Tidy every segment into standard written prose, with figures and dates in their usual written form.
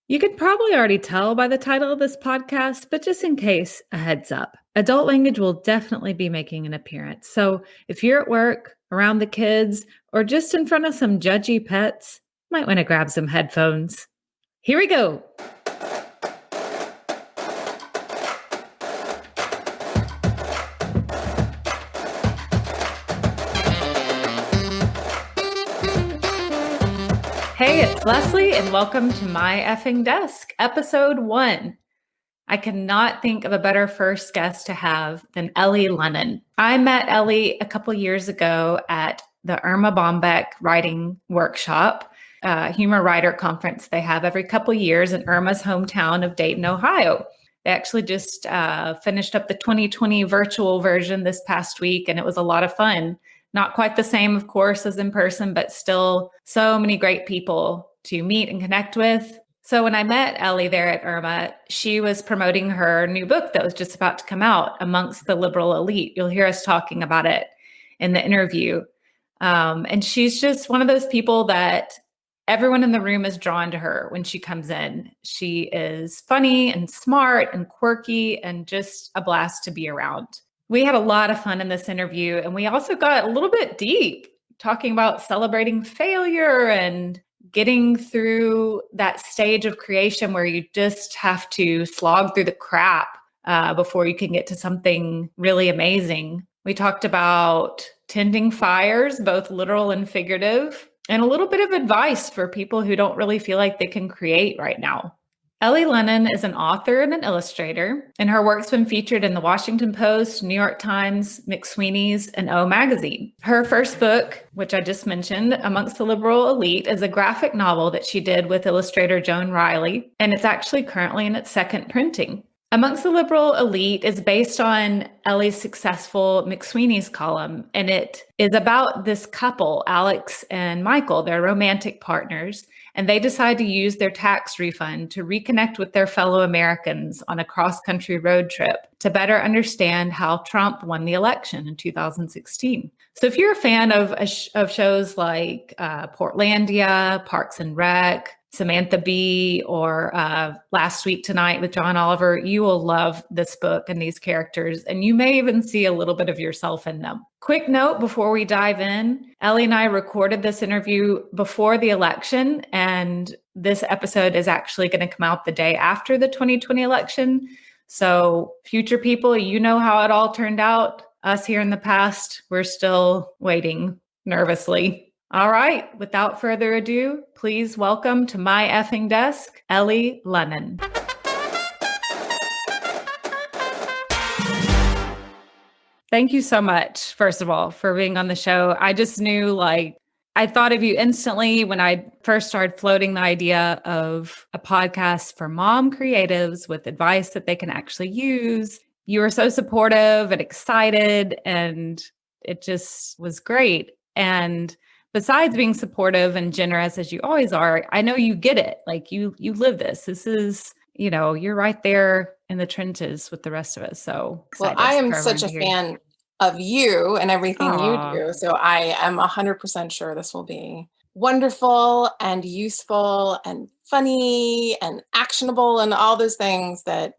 You could probably already tell by the title of this podcast, but just in case, a heads up. Adult language will definitely be making an appearance. So if you're at work, around the kids, or just in front of some judgy pets, might want to grab some headphones. Here we go. Hey, it's Leslie, and welcome to My Effing Desk, episode 1. I cannot think of a better first guest to have than Elly Lonon. I met Elly a couple years ago at the Irma Bombeck writing workshop, humor writer conference they have every couple years in Irma's hometown of Dayton, Ohio. They actually just finished up the 2020 virtual version this past week, and it was a lot of fun. Not quite the same, of course, as in person, but still so many great people to meet and connect with. So when I met Elly there at Irma, she was promoting her new book that was just about to come out, Amongst the Liberal Elite. You'll hear us talking about it in the interview. And she's just one of those people that everyone in the room is drawn to her when she comes in. She is funny and smart and quirky and just a blast to be around. We had a lot of fun in this interview, and we also got a little bit deep talking about celebrating failure and getting through that stage of creation where you just have to slog through the crap before you can get to something really amazing. We talked about tending fires, both literal and figurative, and a little bit of advice for people who don't really feel like they can create right now. Elly Lonon is an author and an illustrator, and her work's been featured in the Washington Post, New York Times, McSweeney's, and O Magazine. Her first book, which I just mentioned, Amongst the Liberal Elite, is a graphic novel that she did with illustrator Joan Riley, and it's actually currently in its second printing. Amongst the Liberal Elite is based on Elly's successful McSweeney's column, and it is about this couple, Alex and Michael. They're romantic partners, and they decide to use their tax refund to reconnect with their fellow Americans on a cross-country road trip to better understand how Trump won the election in 2016. So if you're a fan of shows like Portlandia, Parks and Rec, Samantha Bee, or Last Week Tonight with John Oliver, you will love this book and these characters, and you may even see a little bit of yourself in them. Quick note before we dive in, Elly and I recorded this interview before the election, and this episode is actually going to come out the day after the 2020 election. So future people, you know how it all turned out. Us here in the past, we're still waiting nervously. All right, without further ado, please welcome to My Effing Desk, Elly Lonon. Thank you so much, first of all, for being on the show. I just knew, I thought of you instantly when I first started floating the idea of a podcast for mom creatives with advice that they can actually use. You were so supportive and excited, and it just was great. And besides being supportive and generous as you always are, I know you get it. Like you live this. This is, you're right there in the trenches with the rest of us. So well, I am such a fan of you and everything Aww. you do. So I am 100% sure this will be wonderful and useful and funny and actionable and all those things that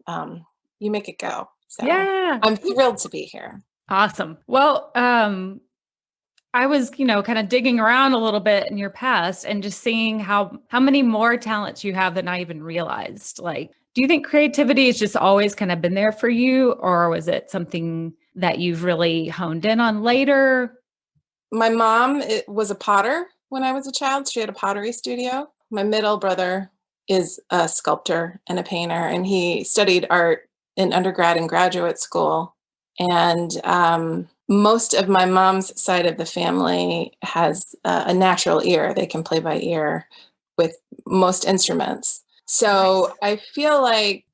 you make it go. So yeah, I'm thrilled to be here. Awesome. Well, I was, kind of digging around a little bit in your past and just seeing how many more talents you have than I even realized. Like, do you think creativity has just always kind of been there for you, or was it something that you've really honed in on later? My mom was a potter when I was a child. She had a pottery studio. My middle brother is a sculptor and a painter, and he studied art in undergrad and graduate school. And most of my mom's side of the family has a natural ear. They can play by ear with most instruments. So I feel like,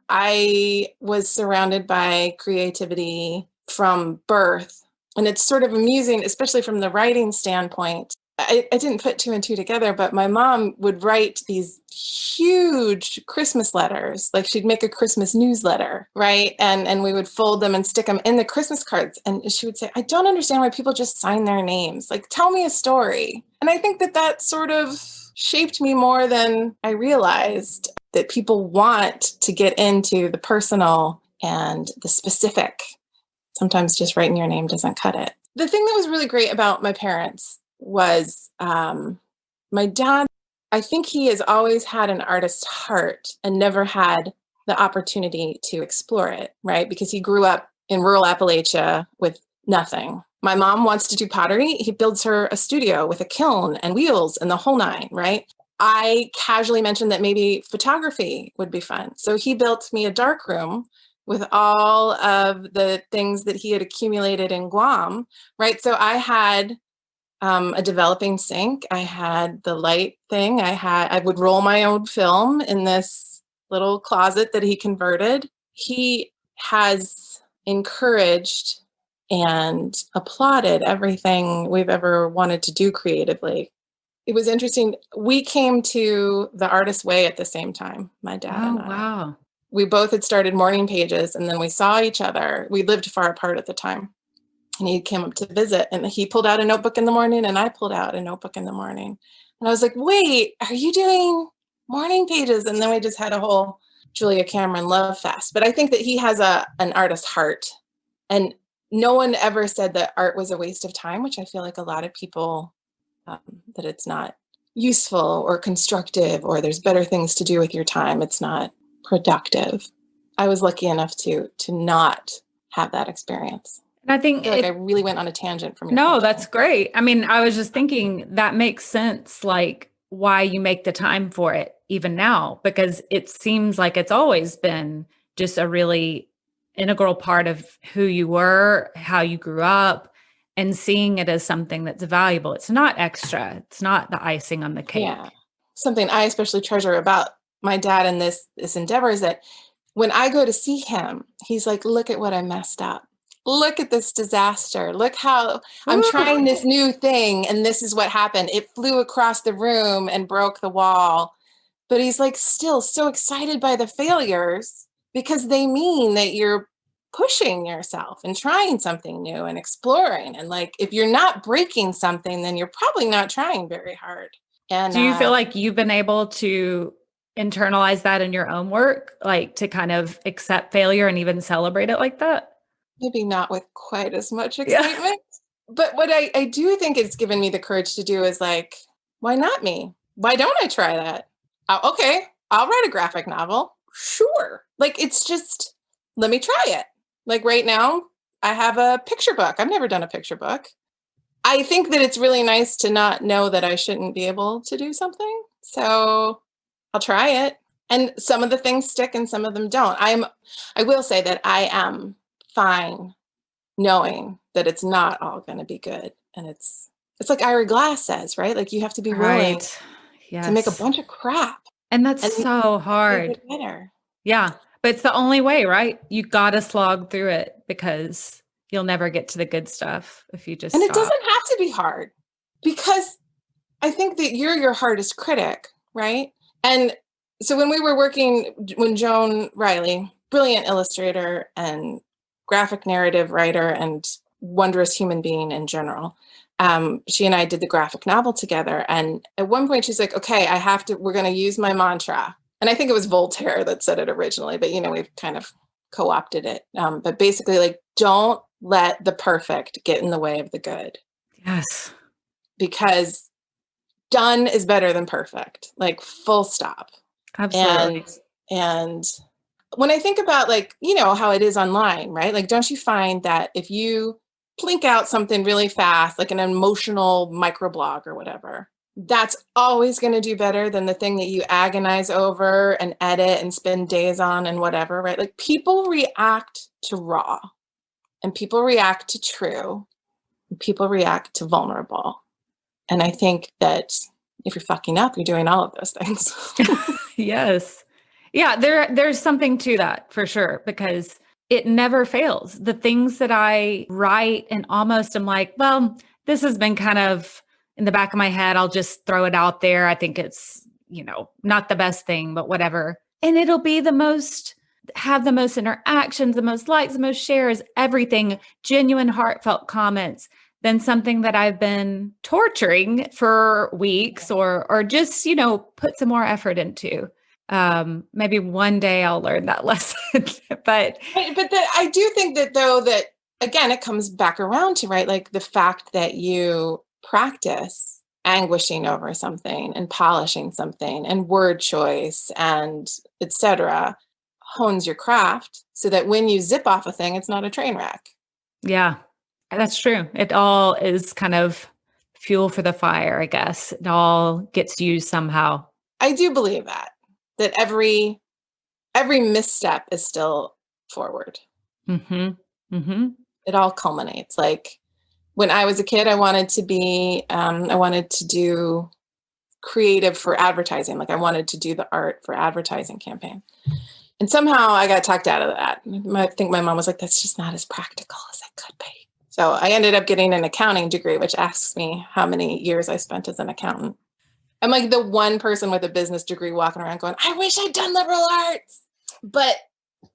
I was surrounded by creativity from birth. And it's sort of amusing, especially from the writing standpoint. I didn't put two and two together, but my mom would write these huge Christmas letters. Like she'd make a Christmas newsletter, right? And we would fold them and stick them in the Christmas cards. And she would say, I don't understand why people just sign their names. Like, tell me a story. And I think that sort of shaped me more than I realized, that people want to get into the personal and the specific. Sometimes just writing your name doesn't cut it. The thing that was really great about my parents was my dad, I think he has always had an artist's heart and never had the opportunity to explore it, right? Because he grew up in rural Appalachia with nothing. My mom wants to do pottery. He builds her a studio with a kiln and wheels and the whole nine, right? I casually mentioned that maybe photography would be fun. So he built me a dark room with all of the things that he had accumulated in Guam, right? So I had a developing sink. I had the light thing. I would roll my own film in this little closet that he converted. He has encouraged and applauded everything we've ever wanted to do creatively. It was interesting. We came to the Artist's Way at the same time, my dad and I. Wow. We both had started morning pages, and then we saw each other. We lived far apart at the time. And he came up to visit, and he pulled out a notebook in the morning, and I pulled out a notebook in the morning. And I was like, wait, are you doing morning pages? And then we just had a whole Julia Cameron love fest. But I think that he has an artist's heart. And no one ever said that art was a waste of time, which I feel like a lot of people, that it's not useful or constructive, or there's better things to do with your time. It's not productive. I was lucky enough to not have that experience. And I think I really went on a tangent from your No, question. that's great. I mean, I was just thinking that makes sense, like why you make the time for it even now, because it seems like it's always been just a really integral part of who you were, how you grew up, and seeing it as something that's valuable. It's not extra. It's not the icing on the cake. Yeah. Something I especially treasure about my dad and this endeavor is that when I go to see him, he's like, look at what I messed up. Look at this disaster. Look how I'm trying this new thing, and this is what happened. It flew across the room and broke the wall. But he's like still so excited by the failures, because they mean that you're pushing yourself and trying something new and exploring. And like, if you're not breaking something, then you're probably not trying very hard. And do you feel like you've been able to internalize that in your own work, like to kind of accept failure and even celebrate it like that? Maybe not with quite as much excitement. But what I do think it's given me the courage to do is like, why not me? Why don't I try that? Okay, I'll write a graphic novel. Sure. Like, it's just, let me try it. Like right now, I have a picture book. I've never done a picture book. I think that it's really nice to not know that I shouldn't be able to do something. So I'll try it. And some of the things stick and some of them don't. I will say that I am fine knowing that it's not all going to be good. And it's like Ira Glass says, right? Like, you have to be willing to make a bunch of crap. And that's so hard. Make it better. Yeah. But it's the only way, right? You got to slog through it, because you'll never get to the good stuff if you just And stop. it doesn't have to be hard, because I think that you're your hardest critic, right? And so when Joan Riley, brilliant illustrator and graphic narrative writer and wondrous human being in general, she and I did the graphic novel together. And at one point she's like, okay, we're going to use my mantra. And I think it was Voltaire that said it originally, but we've kind of co-opted it. But basically, like, don't let the perfect get in the way of the good. Yes. Because done is better than perfect, like, full stop. Absolutely. And when I think about, like, how it is online, right? Like, don't you find that if you plink out something really fast, like an emotional microblog or whatever, that's always going to do better than the thing that you agonize over and edit and spend days on and whatever, right? Like, people react to raw, and people react to true, and people react to vulnerable. And I think that if you're fucking up, you're doing all of those things. Yes. Yeah, there's something to that for sure, because it never fails. The things that I write and almost am like, well, this has been kind of in the back of my head. I'll just throw it out there. I think it's, not the best thing, but whatever. And it'll be have the most interactions, the most likes, the most shares, everything, genuine, heartfelt comments than something that I've been torturing for weeks or just, put some more effort into. Maybe one day I'll learn that lesson, but I do think that though, that again, it comes back around to, right, like the fact that you practice anguishing over something and polishing something and word choice and etc. hones your craft so that when you zip off a thing, it's not a train wreck. yeah, that's true. It all is kind of fuel for the fire, I guess. It all gets used somehow. I do believe that every misstep is still forward. Mm-hmm. Mm-hmm. It all culminates. Like when I was a kid, I wanted to do creative for advertising. Like I wanted to do the art for advertising campaign. And somehow I got talked out of that. I think my mom was like, that's just not as practical as it could be. So I ended up getting an accounting degree, which asks me how many years I spent as an accountant. I'm like the one person with a business degree walking around going, I wish I'd done liberal arts. But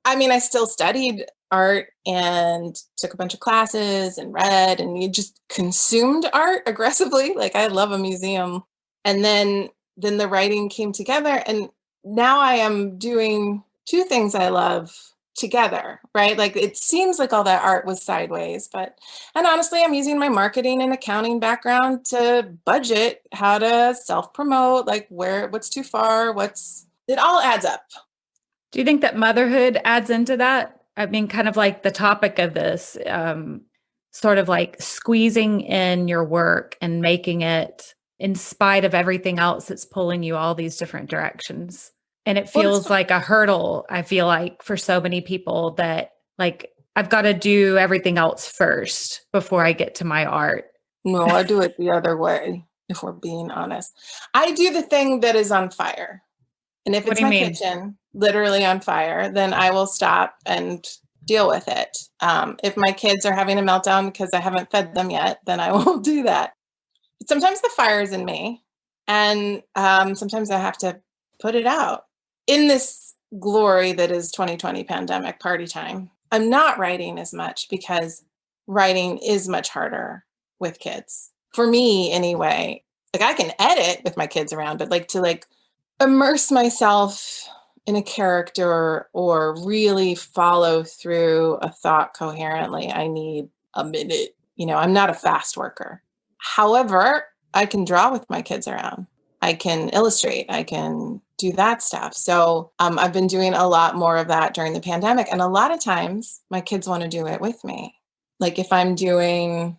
I mean, I still studied art and took a bunch of classes and read, and you just consumed art aggressively. Like I love a museum. And then the writing came together, and now I am doing two things I love together, right? Like it seems like all that art was sideways, and honestly, I'm using my marketing and accounting background to budget how to self-promote, like what's too far, it all adds up. Do you think that motherhood adds into that? I mean, kind of like the topic of this, sort of like squeezing in your work and making it in spite of everything else that's pulling you all these different directions. And it feels like a hurdle, I feel like, for so many people that like, I've got to do everything else first before I get to my art. No, I do it the other way, if we're being honest. I do the thing that is on fire. And if it's my kitchen, literally on fire, then I will stop and deal with it. If my kids are having a meltdown because I haven't fed them yet, then I will do that. But sometimes the fire is in me, and sometimes I have to put it out. In this glory that is 2020 pandemic party time, I'm not writing as much because writing is much harder with kids. For me, anyway. Like I can edit with my kids around, but to immerse myself in a character or really follow through a thought coherently, I need a minute. I'm not a fast worker. However, I can draw with my kids around. I can illustrate. I can do that stuff. So I've been doing a lot more of that during the pandemic. And a lot of times my kids want to do it with me. Like if I'm doing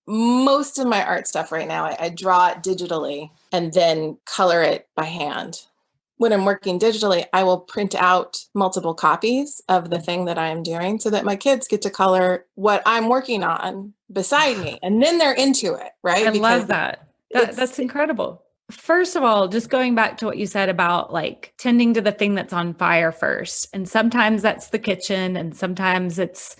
most of my art stuff right now, I draw it digitally and then color it by hand. When I'm working digitally, I will print out multiple copies of the thing that I am doing so that my kids get to color what I'm working on beside me. And then they're into it, right? I love that. That's incredible. First of all, just going back to what you said about like tending to the thing that's on fire first. And sometimes that's the kitchen, and sometimes it's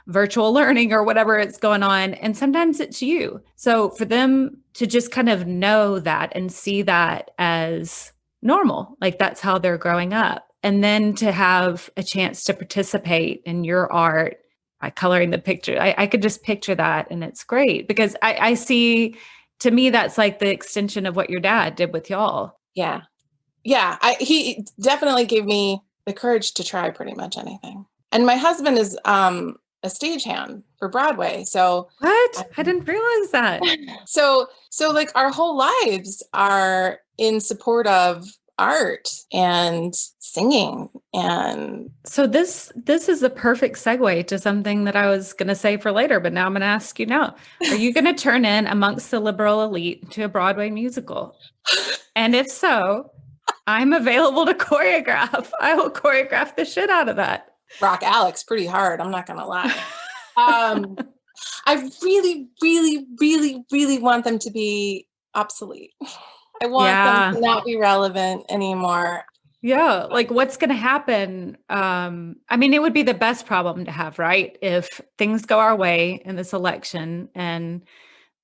virtual learning or whatever it's going on. And sometimes it's you. So for them to just kind of know that and see that as normal, like that's how they're growing up. And then to have a chance to participate in your art by coloring the picture. I could just picture that. And it's great because I see, to me, that's like the extension of what your dad did with y'all. Yeah. Yeah. He definitely gave me the courage to try pretty much anything. And my husband is a stagehand for Broadway. So what? I didn't realize that. So like our whole lives are in support of art and singing. And so this is a perfect segue to something that I was going to say for later, but now I'm going to ask you now. Are you going to turn in Amongst the Liberal Elite to a Broadway musical? And if so, I'm available to choreograph. I will choreograph the shit out of that. Rock Alex pretty hard, I'm not going to lie. I really, really, really, really want them to be obsolete. I want them to not be relevant anymore. Yeah. Like what's going to happen? I mean, it would be the best problem to have, right? If things go our way in this election and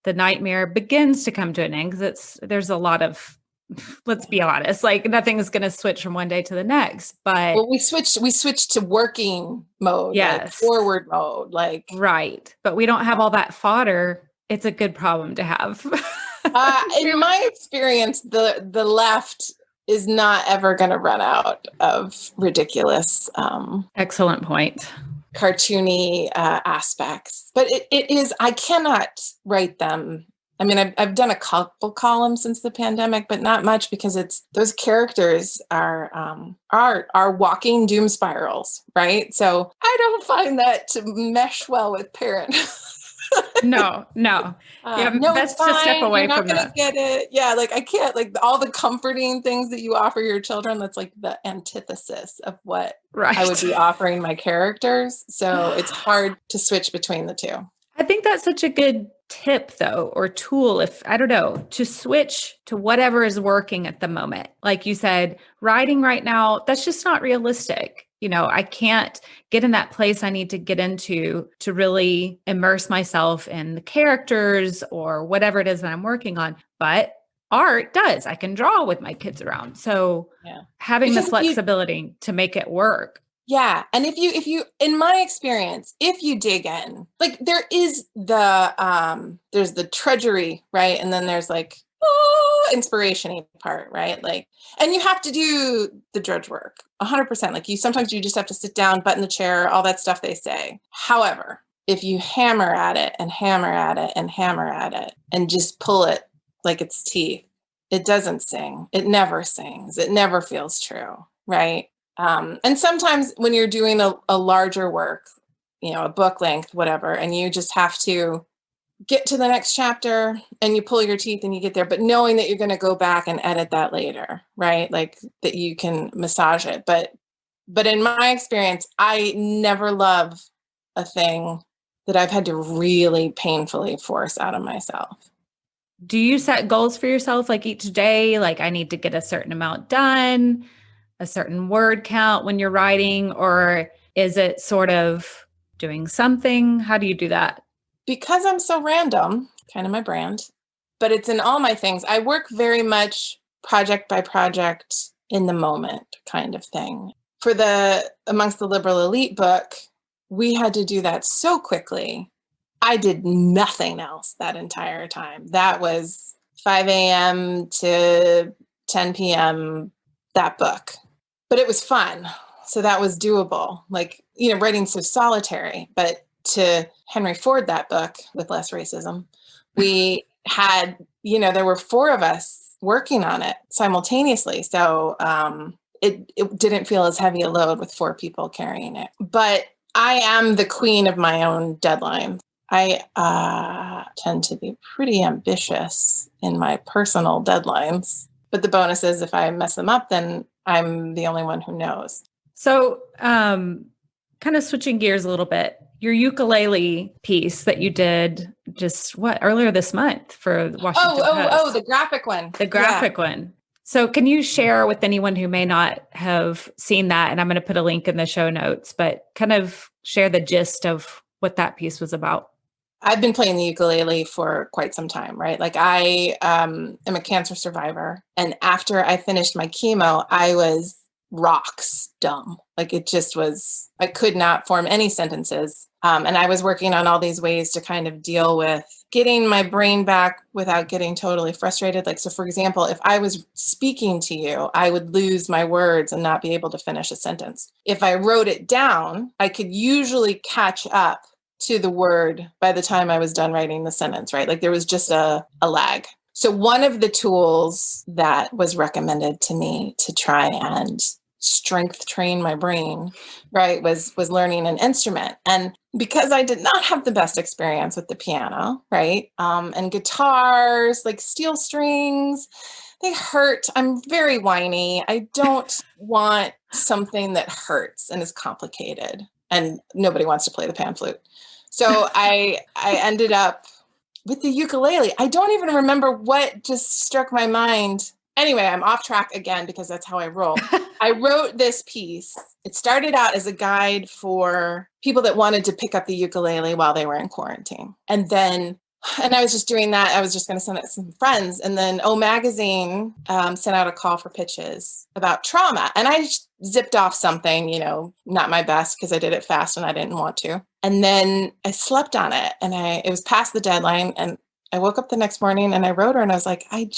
the nightmare begins to come to an end, because there's a lot of, let's be honest, like nothing's going to switch from one day to the next, but we switched to working mode, like forward mode, like right. But we don't have all that fodder It's a good problem to have. In my experience, the left is not ever going to run out of ridiculous, Excellent point. cartoony aspects. But it is, I cannot write them. I mean, I've done a couple columns since the pandemic, but not much because those characters are walking doom spirals, right? So I don't find that to mesh well with parent. No. Yeah, No, it's best to step fine. away You're not from going to that. get it. Yeah, like I can't, like all the comforting things that you offer your children, that's like the antithesis of what I would Right. be offering my characters. So it's hard to switch between the two. I think that's such a good tip, though, or tool, if I don't know, to switch to whatever is working at the moment. Like you said, writing right now, that's just not realistic. I can't get in that place I need to get into to really immerse myself in the characters or whatever it is that I'm working on. But art does. I can draw with my kids around. So Yeah. having the Because flexibility to make it work. yeah. And if you, in my experience, if you dig in, like there's the trudgery, right? And then there's like, inspiration-y part, right? Like, and you have to do the drudge work 100%. Like sometimes you just have to sit down, butt in the chair, all that stuff they say. However, if you hammer at it and hammer at it and hammer at it and just pull it like it's teeth, it doesn't sing. It never sings. It never feels true, right? And sometimes when you're doing a larger work, a book length, whatever, and you just have to get to the next chapter and you pull your teeth and you get there, but knowing that you're going to go back and edit that later, right? Like that you can massage it. But in my experience, I never love a thing that I've had to really painfully force out of myself. Do you set goals for yourself like each day? Like I need to get a certain amount done, a certain word count when you're writing, or is it sort of doing something? How do you do that? Because I'm so random, kind of my brand, but it's in all my things. I work very much project by project in the moment kind of thing. For the Amongst the Liberal Elite book, we had to do that so quickly. I did nothing else that entire time. That was 5 a.m. to 10 p.m., that book. But it was fun. So that was doable. Like, writing's so solitary, but to Henry Ford, that book with less racism, we had, there were 4 of us working on it simultaneously. So it didn't feel as heavy a load with 4 people carrying it. But I am the queen of my own deadline. I tend to be pretty ambitious in my personal deadlines. But the bonus is if I mess them up, then I'm the only one who knows. So kind of switching gears a little bit, your ukulele piece that you did just earlier this month for the Washington Post. The graphic one. The graphic one. So can you share with anyone who may not have seen that? And I'm going to put a link in the show notes, but kind of share the gist of what that piece was about. I've been playing the ukulele for quite some time, right? Like I am a cancer survivor. And after I finished my chemo, I was rocks dumb. Like it just was, I could not form any sentences. And I was working on all these ways to kind of deal with getting my brain back without getting totally frustrated. Like, so for example, if I was speaking to you, I would lose my words and not be able to finish a sentence. If I wrote it down, I could usually catch up to the word by the time I was done writing the sentence, right? Like there was just a lag. So one of the tools that was recommended to me to try and strength train my brain, right, was learning an instrument. And because I did not have the best experience with the piano, right, and guitars, like steel strings, they hurt. I'm very whiny. I don't want something that hurts and is complicated. And nobody wants to play the pan flute. So I ended up with the ukulele. I don't even remember what just struck my mind. Anyway, I'm off track again because that's how I roll. I wrote this piece. It started out as a guide for people that wanted to pick up the ukulele while they were in quarantine. And I was just doing that. I was just going to send it to some friends. And then O Magazine sent out a call for pitches about trauma. And I zipped off something, not my best because I did it fast and I didn't want to. And then I slept on it, and it was past the deadline, and I woke up the next morning and I wrote her and I was like, I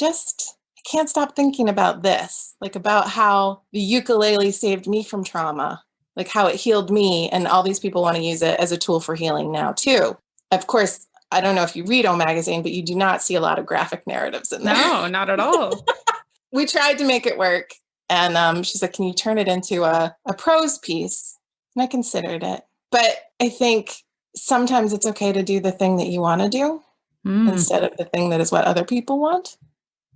can't stop thinking about this, like about how the ukulele saved me from trauma, like how it healed me, and all these people want to use it as a tool for healing now too. Of course, I don't know if you read O Magazine, but you do not see a lot of graphic narratives in there. No, not at all. We tried to make it work. And she's like, can you turn it into a prose piece? And I considered it. But I think sometimes it's okay to do the thing that you want to do instead of the thing that is what other people want.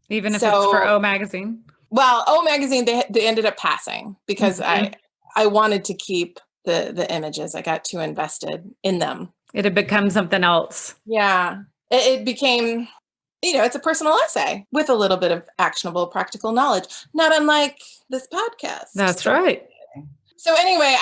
Even if it's for O Magazine? Well, O Magazine, they ended up passing because I wanted to keep the images. I got too invested in them. It had become something else. Yeah. It became, it's a personal essay with a little bit of actionable, practical knowledge, not unlike this podcast. That's right. So anyway,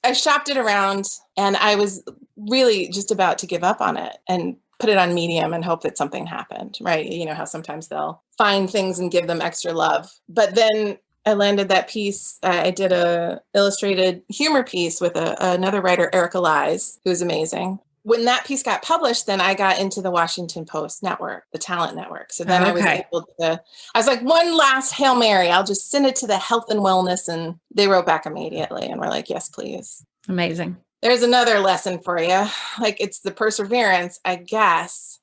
I shopped it around, and I was really just about to give up on it and put it on Medium and hope that something happened, right? You know how sometimes they'll find things and give them extra love. But then I landed that piece. I did a illustrated humor piece with another writer, Ira Glass, who's amazing. When that piece got published, then I got into the Washington Post network, the talent network. So then I was able to, I was like, one last Hail Mary, I'll just send it to the health and wellness. And they wrote back immediately and were like, yes, please. Amazing. There's another lesson for you. Like, it's the perseverance, I guess.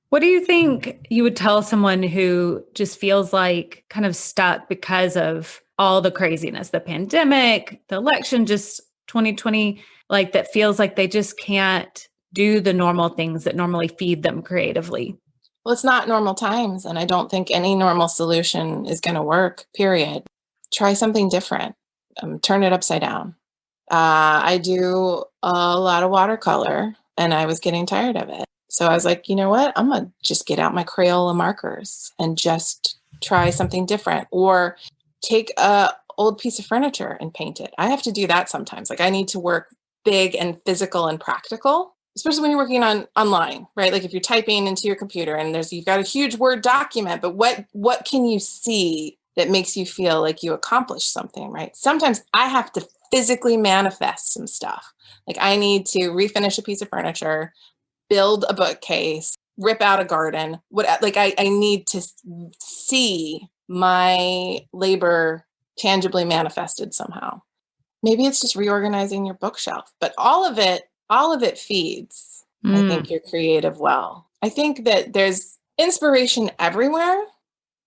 What do you think you would tell someone who just feels like kind of stuck because of all the craziness, the pandemic, the election, just 2020, like that feels like they just can't do the normal things that normally feed them creatively? Well, it's not normal times, and I don't think any normal solution is going to work, period. Try something different. Turn it upside down. I do a lot of watercolor, and I was getting tired of it. So I was like, you know what? I'm going to just get out my Crayola markers and just try something different, or take a old piece of furniture and paint it. I have to do that sometimes. Like, I need to work big and physical and practical, especially when you're working online, right? Like if you're typing into your computer and you've got a huge Word document, but what can you see that makes you feel like you accomplished something, right? Sometimes I have to physically manifest some stuff. Like, I need to refinish a piece of furniture, build a bookcase, rip out a garden. I need to see my labor tangibly manifested somehow. Maybe it's just reorganizing your bookshelf, but all of it feeds, I think, your creative well. I think that there's inspiration everywhere,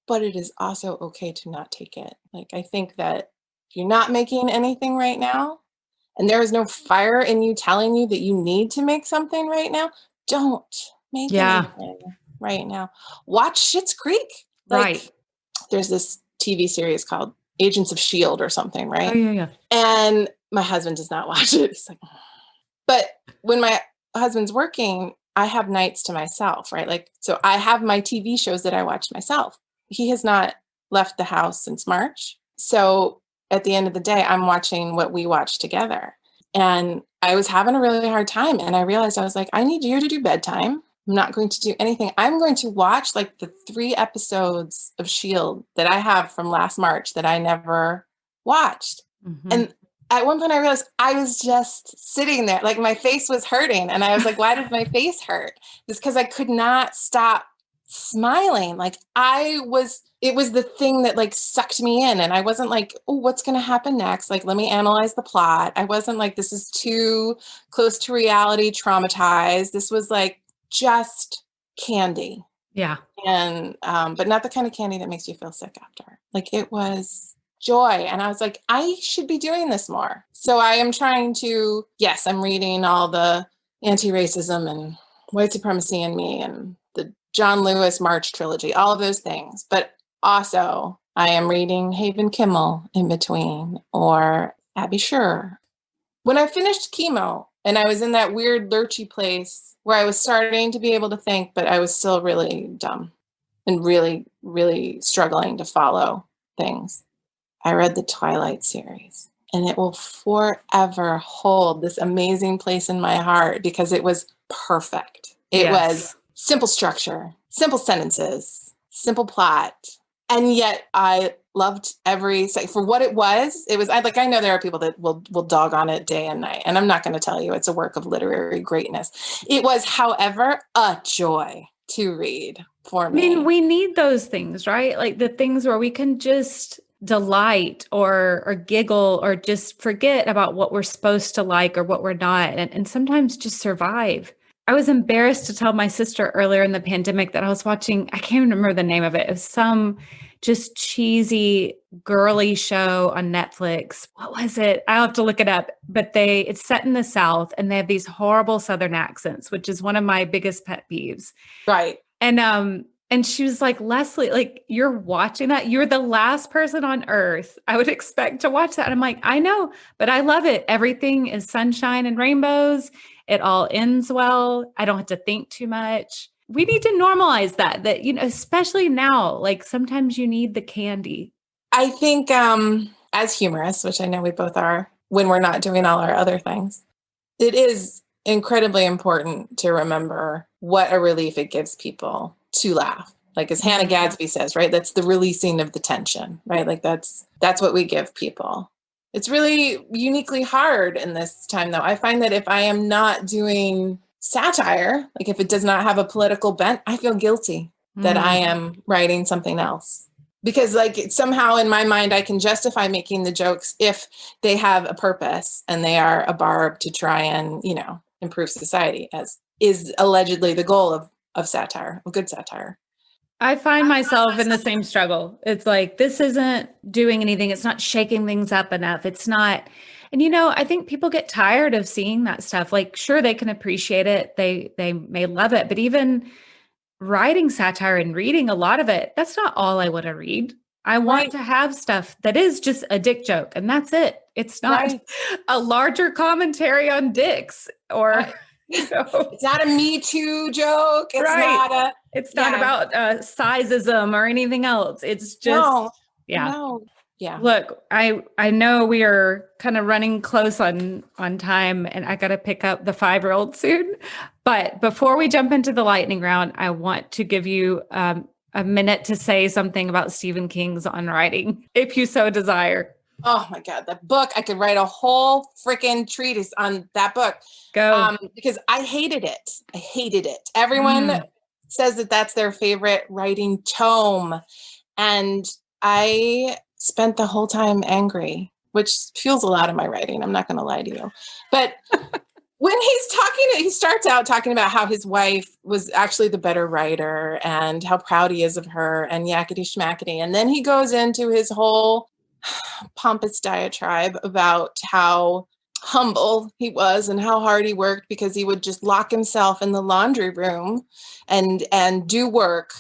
but it is also okay to not take it. Like, I think that if you're not making anything right now, and there is no fire in you telling you that you need to make something right now, don't make anything right now. Watch Schitt's Creek. Right. There's this TV series called Agents of S.H.I.E.L.D. or something, right? Oh, yeah. And my husband does not watch it. He's like, but when my husband's working, I have nights to myself, right? Like, so I have my TV shows that I watch myself. He has not left the house since March. So at the end of the day, I'm watching what we watch together. And I was having a really hard time. And I realized, I was like, I need you to do bedtime. I'm not going to do anything. I'm going to watch like the 3 episodes of S.H.I.E.L.D. that I have from last March that I never watched. Mm-hmm. And at one point I realized I was just sitting there, like my face was hurting. And I was like, why did my face hurt? It's because I could not stop smiling. Like, it was the thing that like sucked me in. And I wasn't like, oh, what's going to happen next? Like, let me analyze the plot. I wasn't like, this is too close to reality, traumatized. This was like just candy. Yeah. And, but not the kind of candy that makes you feel sick after. Like, it was joy. And I was like, I should be doing this more. So I am trying to, yes, I'm reading all the anti-racism and white supremacy in me and the John Lewis March trilogy, all of those things. But also I am reading Haven Kimmel in between, or Abby Sher. When I finished chemo and I was in that weird lurchy place where I was starting to be able to think, but I was still really dumb and really, really struggling to follow things, I read the Twilight series, and it will forever hold this amazing place in my heart because it was perfect. It was simple structure, simple sentences, simple plot, And yet I loved every second for what it was. It was I know there are people that will dog on it day and night, and I'm not going to tell you it's a work of literary greatness. It was, however, a joy to read for me. I mean, we need those things, right? Like the things where we can just delight or giggle or just forget about what we're supposed to like or what we're not, and sometimes just survive. I was embarrassed to tell my sister earlier in the pandemic that I was watching, I can't even remember the name of it. It was some just cheesy girly show on Netflix. What was it? I'll have to look it up. But it's set in the South and they have these horrible Southern accents, which is one of my biggest pet peeves. Right. And she was like, Leslie, like you're watching that. You're the last person on earth I would expect to watch that. And I'm like, I know, but I love it. Everything is sunshine and rainbows. It all ends well. I don't have to think too much. We need to normalize that, especially now, like sometimes you need the candy. I think as humorists, which I know we both are, when we're not doing all our other things, it is incredibly important to remember what a relief it gives people to laugh. Like as Hannah Gadsby says, right? That's the releasing of the tension, right? Like that's what we give people. It's really uniquely hard in this time, though. I find that if I am not doing satire, like if it does not have a political bent, I feel guilty that I am writing something else. Because like somehow in my mind, I can justify making the jokes if they have a purpose and they are a barb to try and, improve society, as is allegedly the goal of satire, of good satire. I find myself in the same struggle. It's like, this isn't doing anything. It's not shaking things up enough. It's not. And, I think people get tired of seeing that stuff. Like, sure, they can appreciate it. They may love it. But even writing satire and reading a lot of it, that's not all I want to read. I want to have stuff that is just a dick joke. And that's it. It's not a larger commentary on dicks or... It's not a Me Too joke. It's not about sizeism or anything else. It's just, No. Look, I know we are kind of running close on time and I got to pick up the 5-year-old soon. But before we jump into the lightning round, I want to give you a minute to say something about Stephen King's On Writing, if you so desire. Oh my God, that book. I could write a whole freaking treatise on that book. Go. Because I hated it. Everyone says that that's their favorite writing tome. And I spent the whole time angry, which fuels a lot of my writing. I'm not going to lie to you. But when he starts out talking about how his wife was actually the better writer and how proud he is of her and yakety schmackety. And then he goes into his whole pompous diatribe about how humble he was and how hard he worked because he would just lock himself in the laundry room and do work,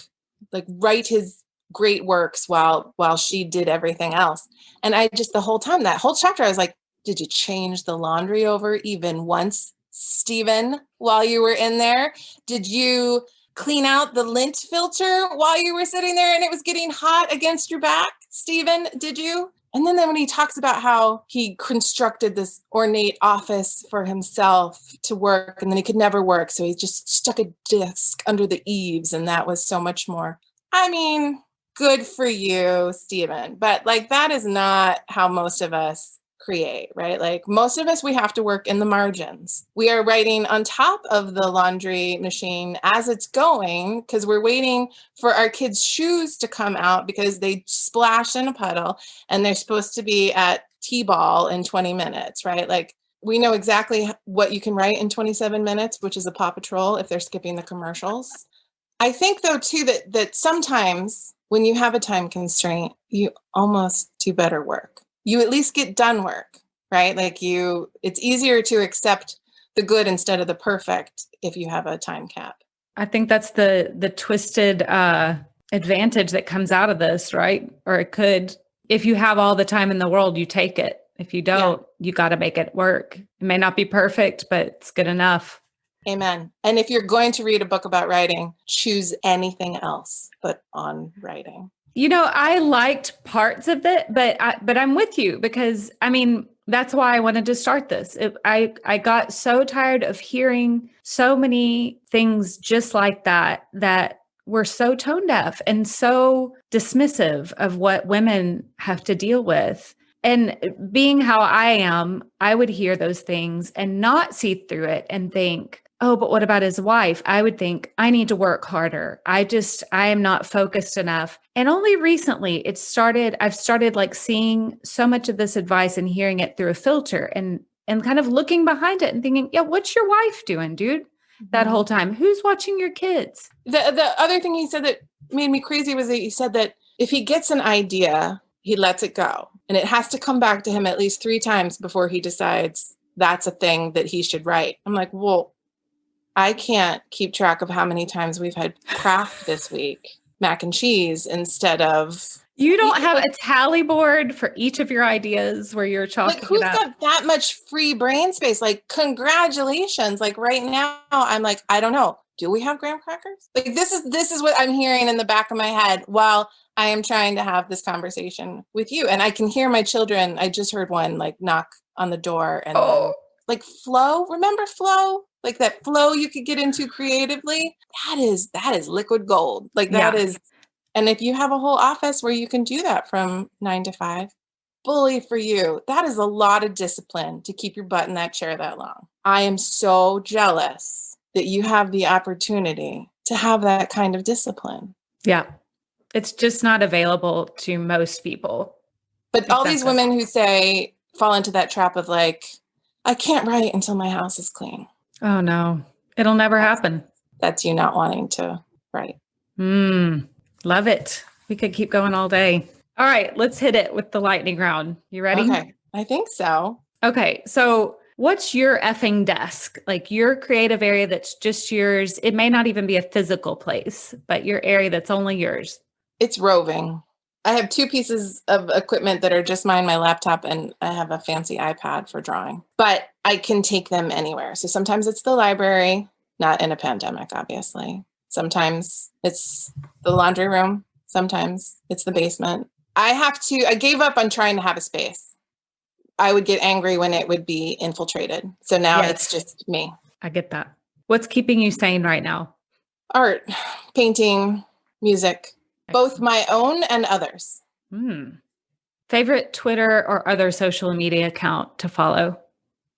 like write his great works while she did everything else. And I just, the whole time, that whole chapter, I was like, did you change the laundry over even once, Stephen, while you were in there? Did you clean out the lint filter while you were sitting there and it was getting hot against your back, Stephen? Did you? And then when he talks about how he constructed this ornate office for himself to work and then he could never work, so he just stuck a disc under the eaves and that was so much more. I mean, good for you, Stephen. But like, that is not how most of us create, right? Like most of us, we have to work in the margins. We are writing on top of the laundry machine as it's going because we're waiting for our kids' shoes to come out because they splashed in a puddle and they're supposed to be at T-ball in 20 minutes, right? Like we know exactly what you can write in 27 minutes, which is a Paw Patrol if they're skipping the commercials. I think though too that sometimes when you have a time constraint, you almost do better work. You at least get done work, right? Like it's easier to accept the good instead of the perfect if you have a time cap. I think that's the twisted advantage that comes out of this, right? Or it could, if you have all the time in the world, you take it. If you don't, you got to make it work. It may not be perfect, but it's good enough. Amen. And if you're going to read a book about writing, choose anything else but on writing. I liked parts of it, but I'm with you because, I mean, that's why I wanted to start this. I got so tired of hearing so many things just like that we're so tone deaf and so dismissive of what women have to deal with. And being how I am, I would hear those things and not see through it and think, oh, but what about his wife? I would think I need to work harder. I am not focused enough. And only recently I've started like seeing so much of this advice and hearing it through a filter and kind of looking behind it and thinking, yeah, what's your wife doing, dude? That whole time? Who's watching your kids? The other thing he said that made me crazy was that he said that if he gets an idea, he lets it go. And it has to come back to him at least 3 times before he decides that's a thing that he should write. I'm like, well, I can't keep track of how many times we've had Kraft this week, mac and cheese, instead of... You don't have a tally board for each of your ideas where you're chalking like, who's it up. got that much free brain space? Like, congratulations. Like right now, I'm like, I don't know. Do we have graham crackers? Like this is what I'm hearing in the back of my head while I am trying to have this conversation with you. And I can hear my children. I just heard one like knock on the door and then like flow. Remember flow? Like that flow you could get into creatively. That is liquid gold. Like that is. And if you have a whole office where you can do that from 9 to 5, bully for you. That is a lot of discipline to keep your butt in that chair that long. I am so jealous that you have the opportunity to have that kind of discipline. Yeah. It's just not available to most people. But all these women who fall into that trap of like, I can't write until my house is clean. Oh no, it'll never happen. That's you not wanting to write. Love it. We could keep going all day. All right, let's hit it with the lightning round. You ready? Okay, I think so. Okay, so what's your effing desk? Like your creative area that's just yours. It may not even be a physical place, but your area that's only yours. It's roving. I have 2 pieces of equipment that are just mine, my laptop, and I have a fancy iPad for drawing. But I can take them anywhere. So sometimes it's the library, not in a pandemic, obviously. Sometimes it's the laundry room. Sometimes it's the basement. I gave up on trying to have a space. I would get angry when it would be infiltrated. So now it's just me. I get that. What's keeping you sane right now? Art, painting, music, both my own and others. Favorite Twitter or other social media account to follow?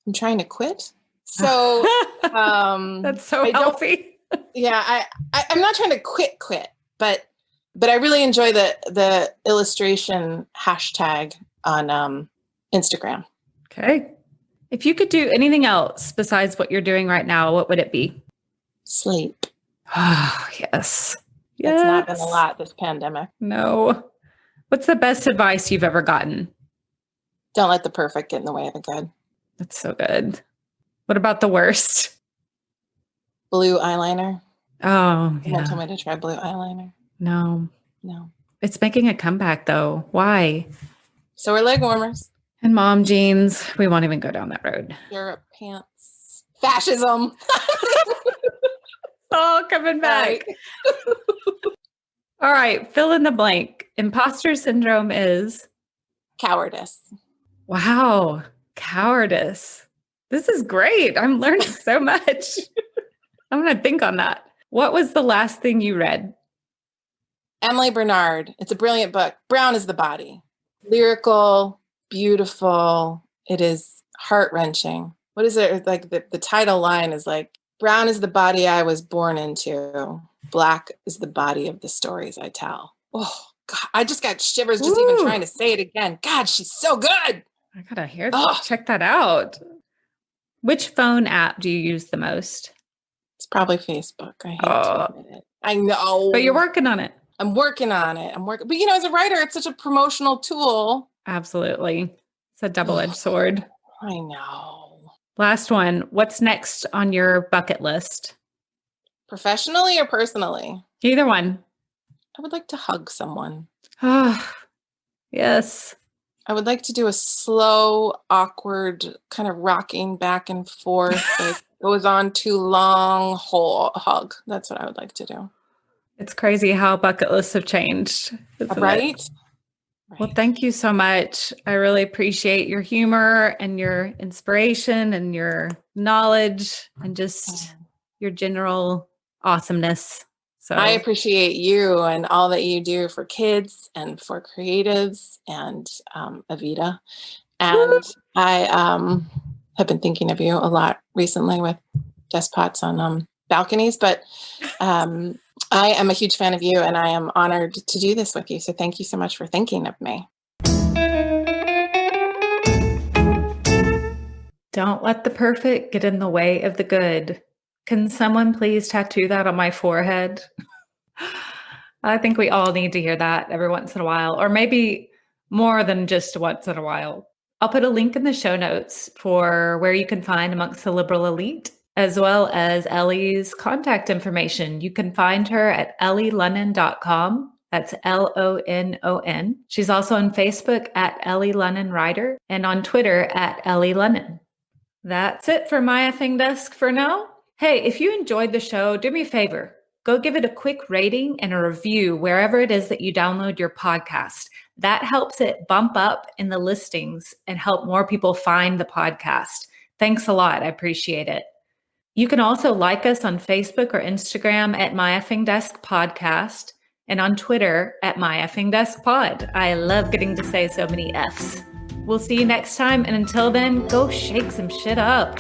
I'm trying to quit. So that's so healthy. I'm not trying to quit, but I really enjoy the illustration hashtag on Instagram. Okay. If you could do anything else besides what you're doing right now, what would it be? Sleep. Oh, yes. It's not been a lot this pandemic. No. What's the best advice you've ever gotten? Don't let the perfect get in the way of the good. That's so good. What about the worst? Blue eyeliner. Oh, Someone told me to try blue eyeliner. No. No. It's making a comeback though. Why? So are leg warmers. And mom jeans. We won't even go down that road. Europe pants. Fascism. Oh, coming back. All right. Fill in the blank. Imposter syndrome is? Cowardice. Wow. Cowardice. This is great. I'm learning so much. I'm going to think on that. What was the last thing you read? Emily Bernard. It's a brilliant book. Brown is the body. Lyrical, beautiful. It is heart-wrenching. What is it? Like the title line is like, brown is the body I was born into. Black is the body of the stories I tell. Oh, God. I just got shivers just even trying to say it again. God, she's so good. I got to hear that. Check that out. Which phone app do you use the most? It's probably Facebook. I hate to admit it. I know. But you're working on it. I'm working on it. But as a writer, it's such a promotional tool. Absolutely. It's a double-edged sword. I know. Last one. What's next on your bucket list? Professionally or personally? Either one. I would like to hug someone. Yes. I would like to do a slow, awkward, kind of rocking back and forth. Like goes on too long, whole hug. That's what I would like to do. It's crazy how bucket lists have changed. Right? Well, thank you so much. I really appreciate your humor and your inspiration and your knowledge and just your general awesomeness. So I appreciate you and all that you do for kids and for creatives and Avita. And I have been thinking of you a lot recently with despots on balconies, but I am a huge fan of you and I am honored to do this with you. So thank you so much for thinking of me. don't let the perfect get in the way of the good. Can someone please tattoo that on my forehead? I think we all need to hear that every once in a while, or maybe more than just once in a while. I'll put a link in the show notes for where you can find Amongst the Liberal Elite, as well as Elly's contact information. You can find her at ellylonon.com. That's Lonon. She's also on Facebook at Elly Lonon Writer and on Twitter at Elly Lonon. That's it for My Effing Desk for now. Hey, if you enjoyed the show, do me a favor. Go give it a quick rating and a review wherever it is that you download your podcast. That helps it bump up in the listings and help more people find the podcast. Thanks a lot. I appreciate it. You can also like us on Facebook or Instagram at My Effing Desk Podcast and on Twitter at My Effing Desk Pod. I love getting to say so many Fs. We'll see you next time. And until then, go shake some shit up.